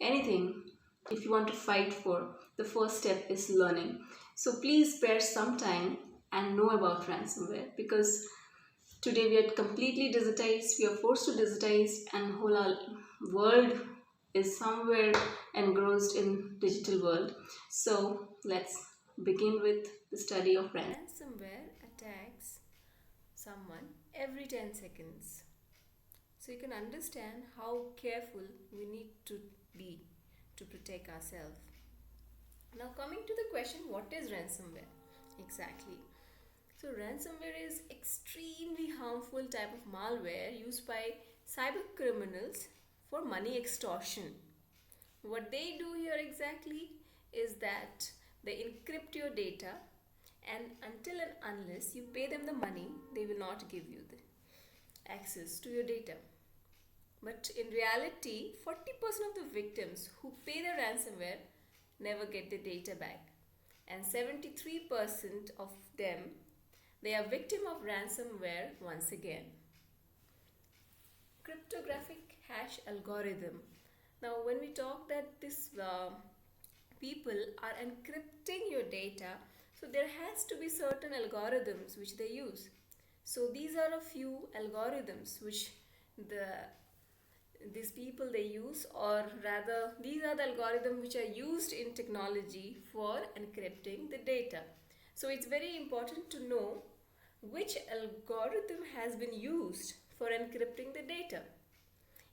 anything, if you want to fight for, the first step is learning. So please spare some time and know about ransomware, because today we are completely digitized, we are forced to digitize, and whole our world is somewhere engrossed in digital world. So let's begin with the study of ransomware. Ransomware attacks someone every 10 seconds. So you can understand how careful we need to be to protect ourselves. Now, coming to the question, what is ransomware exactly? So, ransomware is extremely harmful type of malware used by cyber criminals for money extortion. What they do here exactly is that they encrypt your data, and until and unless you pay them the money, they will not give you the access to your data. But in reality, 40% of the victims who pay the ransomware never get the data back. And 73% of them, they are victim of ransomware once again. Cryptographic hash algorithm. Now, when we talk that this people are encrypting your data, so there has to be certain algorithms which they use. So these are a few algorithms which the these people they use, or rather these are the algorithms which are used in technology for encrypting the data. So it's very important to know which algorithm has been used for encrypting the data.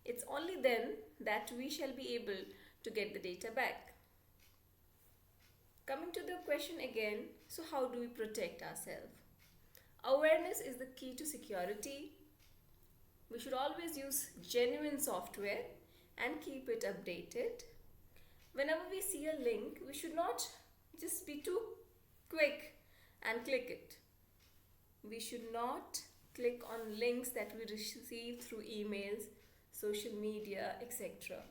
It's only then that we shall be able to get the data back. Coming to the question again, so how do we protect ourselves? Awareness is the key to security. We should always use genuine software and keep it updated. Whenever we see a link, we should not just be too quick and click it. We should not click on links that we receive through emails, social media, etc.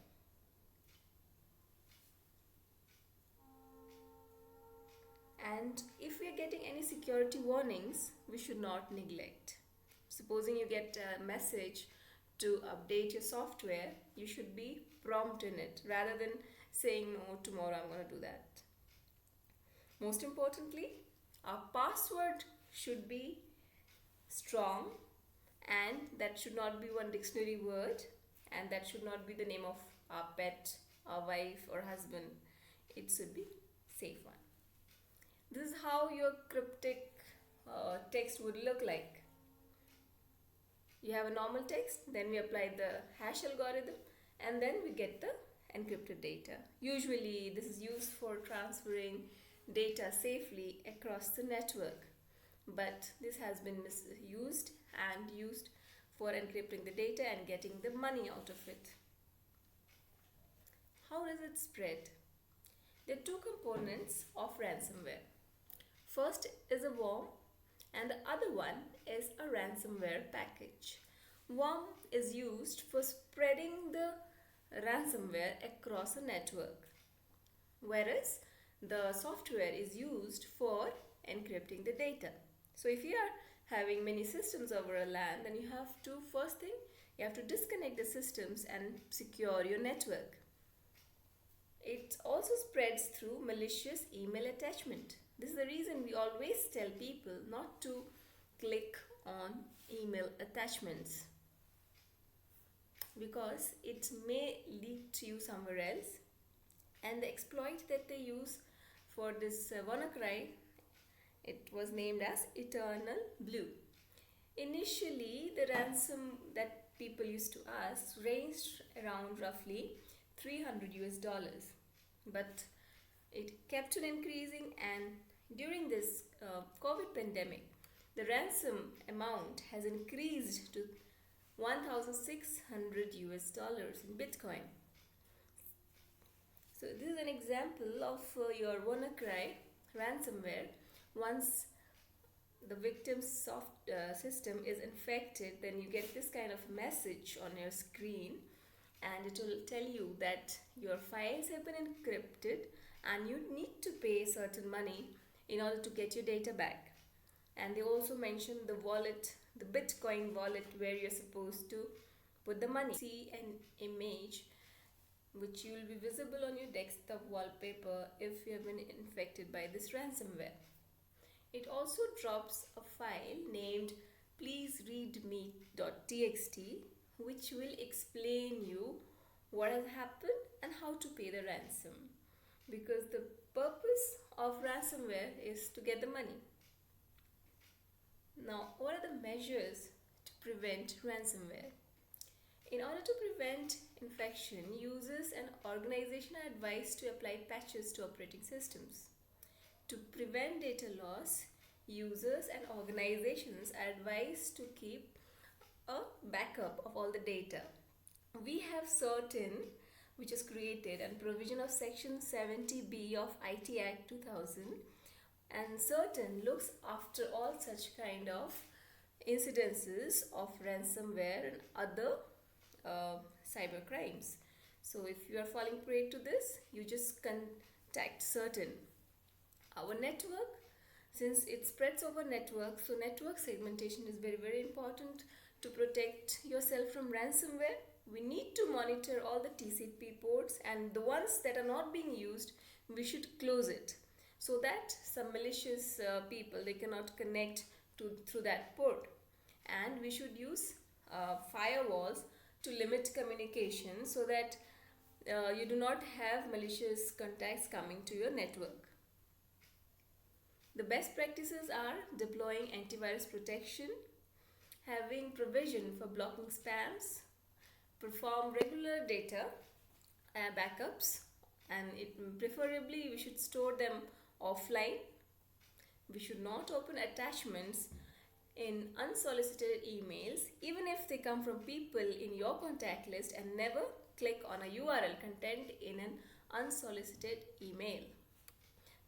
And if we are getting any security warnings, we should not neglect. Supposing you get a message to update your software, you should be prompt in it rather than saying, no, tomorrow I'm going to do that. Most importantly, our password should be strong, and that should not be one dictionary word, and that should not be the name of our pet, our wife, or husband. It should be safe one. This is how your cryptic text would look like. You have a normal text, then we apply the hash algorithm, and then we get the encrypted data. Usually this is used for transferring data safely across the network, but this has been misused and used for encrypting the data and getting the money out of it. How does it spread? There are two components of ransomware. First is a worm, and the other one is a ransomware package. Worm is used for spreading the ransomware across a network, whereas the software is used for encrypting the data. So if you are having many systems over a LAN, then you have to, first thing, you have to disconnect the systems and secure your network. It also spreads through malicious email attachment. This is the reason we always tell people not to click on email attachments, because it may lead to you somewhere else. And the exploit that they use for this WannaCry, it was named as Eternal Blue. Initially, the ransom that people used to ask ranged around roughly $300, but it kept on increasing, and during this COVID pandemic, the ransom amount has increased to $1,600 in Bitcoin. So this is an example of your WannaCry ransomware. Once the victim's system is infected, then you get this kind of message on your screen, and it will tell you that your files have been encrypted and you need to pay certain money in order to get your data back. And they also mention the wallet, the Bitcoin wallet, where you're supposed to put the money. See an image which will be visible on your desktop wallpaper if you have been infected by this ransomware. It also drops a file named pleasereadme.txt, which will explain you what has happened and how to pay the ransom, because the purpose of ransomware is to get the money. Now, what are the measures to prevent ransomware? In order to prevent infection, users and organizations are advised to apply patches to operating systems. To prevent data loss, users and organizations are advised to keep a backup of all the data. We have CERTIN, which is created and provision of Section 70B of IT Act 2000, and CERTIN looks after all such kind of incidences of ransomware and other cyber crimes. So if you are falling prey to this, you just contact CERTIN. Our network, since it spreads over network, so network segmentation is very important to protect yourself from ransomware. We need to monitor all the TCP ports, and the ones that are not being used, we should close it so that some malicious people, they cannot connect through that port. And we should use firewalls to limit communication so that you do not have malicious contacts coming to your network. The best practices are deploying antivirus protection, having provision for blocking spams, perform regular data backups, and preferably we should store them offline. We should not open attachments in unsolicited emails, even if they come from people in your contact list, and never click on a URL content in an unsolicited email.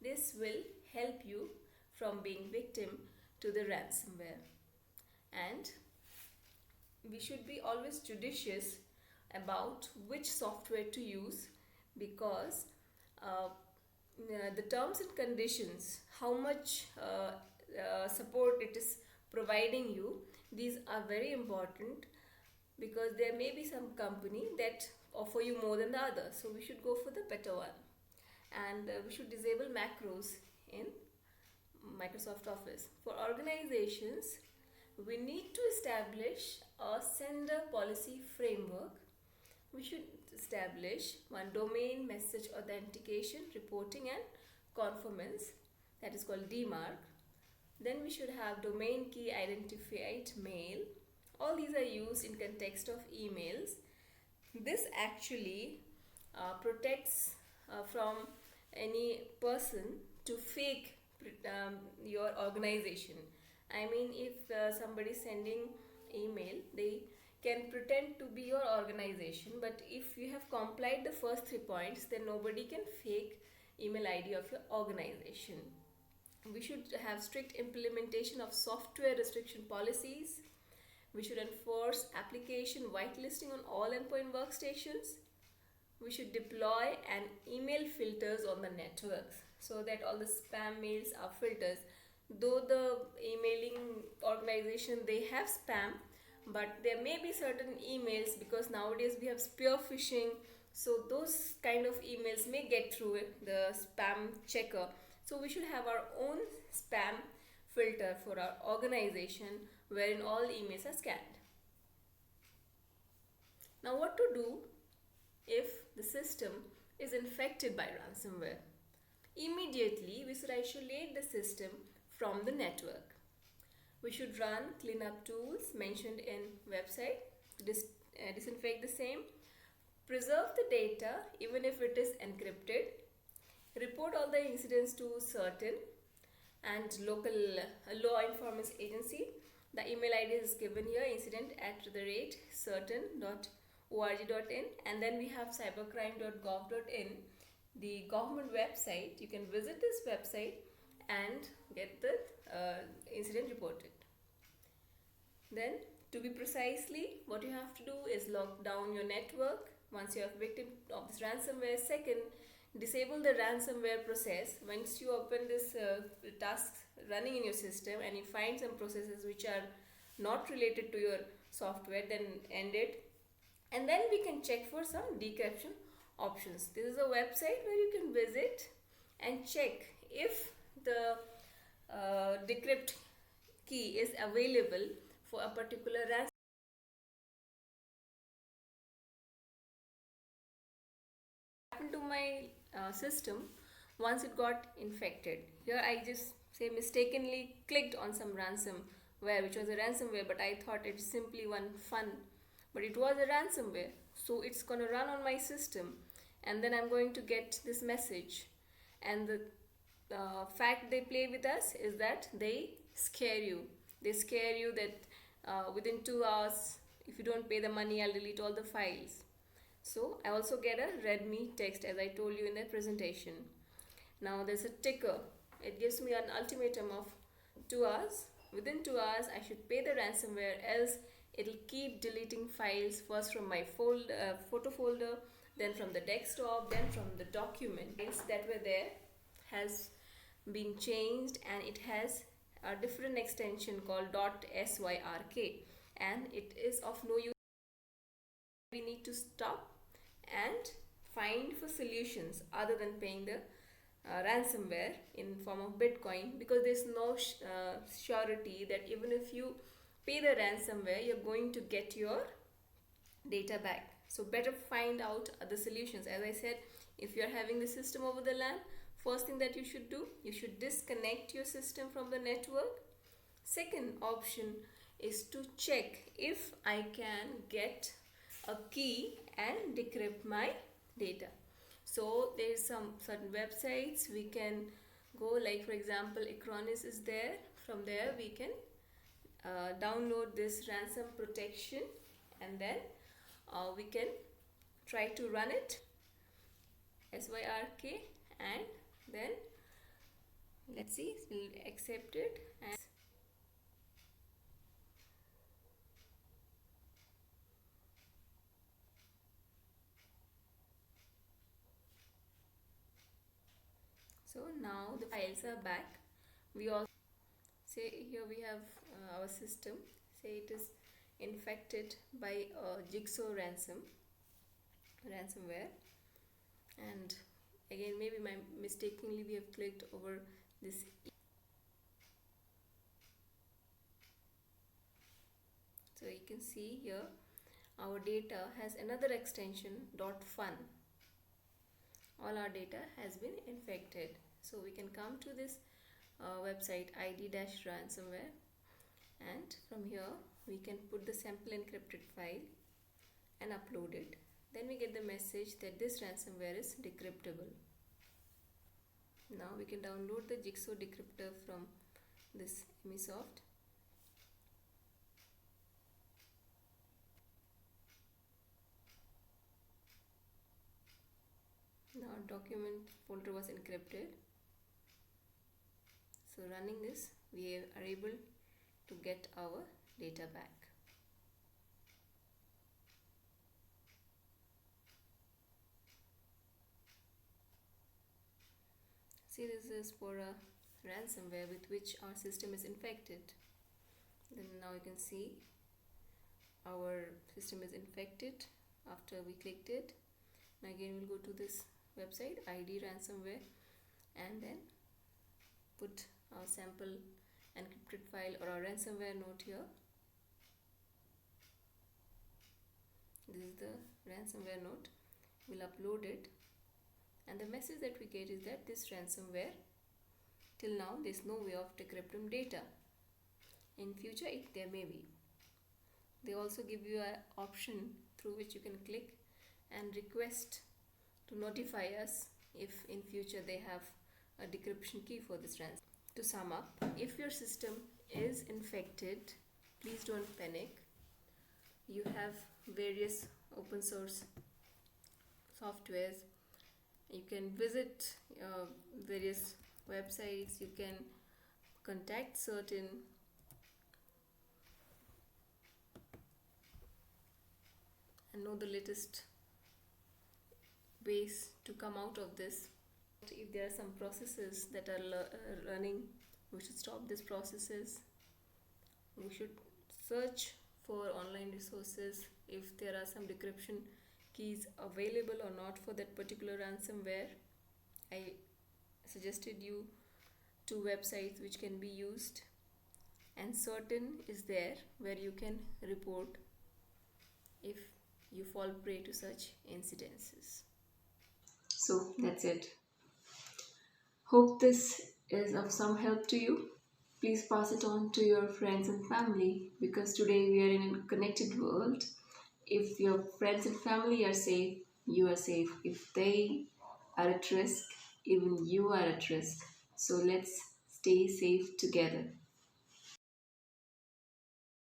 This will help you from being victim to the ransomware. And we should be always judicious about which software to use, because the terms and conditions, how much support it is providing you, these are very important, because there may be some company that offer you more than the other, so we should go for the better one. And we should disable macros in Microsoft Office. For organizations, we need to establish a sender policy framework. We should establish one domain message authentication, reporting and conformance, that is called DMARC. Then we should have domain key identified mail. All these are used in context of emails. This actually protects from any person to fake your organization. I mean, if somebody is sending email, they can pretend to be your organization, but if you have complied the first 3 points, then nobody can fake email ID of your organization. We should have strict implementation of software restriction policies. We should enforce application whitelisting on all endpoint workstations. We should deploy an email filters on the networks so that all the spam mails are filters. Though the emailing organization, they have spam, but there may be certain emails, because nowadays we have spear phishing, so those kind of emails may get through the spam checker. So we should have our own spam filter for our organization, wherein all emails are scanned. Now, what to do if the system is infected by ransomware? Immediately, we should isolate the system from the network. We should run cleanup tools mentioned in website to disinfect the same. Preserve the data even if it is encrypted. Report all the incidents to CERTIN and local law enforcement agency. The email ID is given here, incident@certain.org.in, and then we have cybercrime.gov.in, the government website. You can visit this website and get the incident reported. Then, to be precisely, what you have to do is lock down your network once you are victim of this ransomware. Second, disable the ransomware process. Once you open this tasks running in your system and you find some processes which are not related to your software, then end it. And then we can check for some decryption options. This is a website where you can visit and check if the decrypt key is available for a particular ransom. Happened to my system once it got infected. Here I just say mistakenly clicked on some ransomware, which was a ransomware, but I thought it's simply one fun, but it was a ransomware. So it's gonna run on my system, and then I'm going to get this message. And the fact they play with us is that they scare you. They scare you that within 2 hours, if you don't pay the money, I'll delete all the files. So I also get a read me text, as I told you in the presentation. Now there's a ticker. It gives me an ultimatum of 2 hours. Within 2 hours I should pay the ransomware, else it'll keep deleting files, first from my photo folder, then from the desktop, then from the documents that were there has been changed, and it has a different extension called .syrk, and it is of no use. We need to stop and find for solutions other than paying the ransomware in form of Bitcoin, because there's no surety that even if you pay the ransomware, you're going to get your data back. So better find out other solutions. As I said, if you're having the system over the LAN, first thing that you should do, you should disconnect your system from the network. Second option is to check if I can get a key and decrypt my data. So there is some certain websites we can go, like for example Acronis is there. From there we can download this ransom protection, and then we can try to run it, SYRK, and then let's see, we'll accept it. And so now the files are back. We also say here we have our system, say it is infected by a jigsaw ransomware, and again maybe mistakenly we have clicked over this. So you can see here our data has another extension .fun. All our data has been infected. So we can come to this website id-ransomware, and from here we can put the sample encrypted file and upload it. Then we get the message that this ransomware is decryptable. Now we can download the jigsaw decryptor from this Emisoft. Now our document folder was encrypted. So running this, we are able to get our data back. See, this is for a ransomware with which our system is infected. Then now you can see our system is infected after we clicked it. Now again we'll go to this website ID ransomware, and then put our sample encrypted file or our ransomware note here. This is the ransomware note. We'll upload it, and the message that we get is that this ransomware, till now there's no way of decrypting data. In future there may be. They also give you an option through which you can click and request to notify us if in future they have a decryption key for this ransom. To sum up, if your system is infected, please don't panic. You have various open source softwares. You can visit various websites. You can contact certain and know the latest ways to come out of this. If there are some processes that are running, we should stop these processes. We should search for online resources if there are some decryption keys available or not for that particular ransomware, I suggested you two websites which can be used, and Certain is there where you can report if you fall prey to such incidences. So that's it. Hope this is of some help to you. Please pass it on to your friends and family, because today we are in a connected world. If your friends and family are safe, you are safe. If they are at risk, even you are at risk. So let's stay safe together.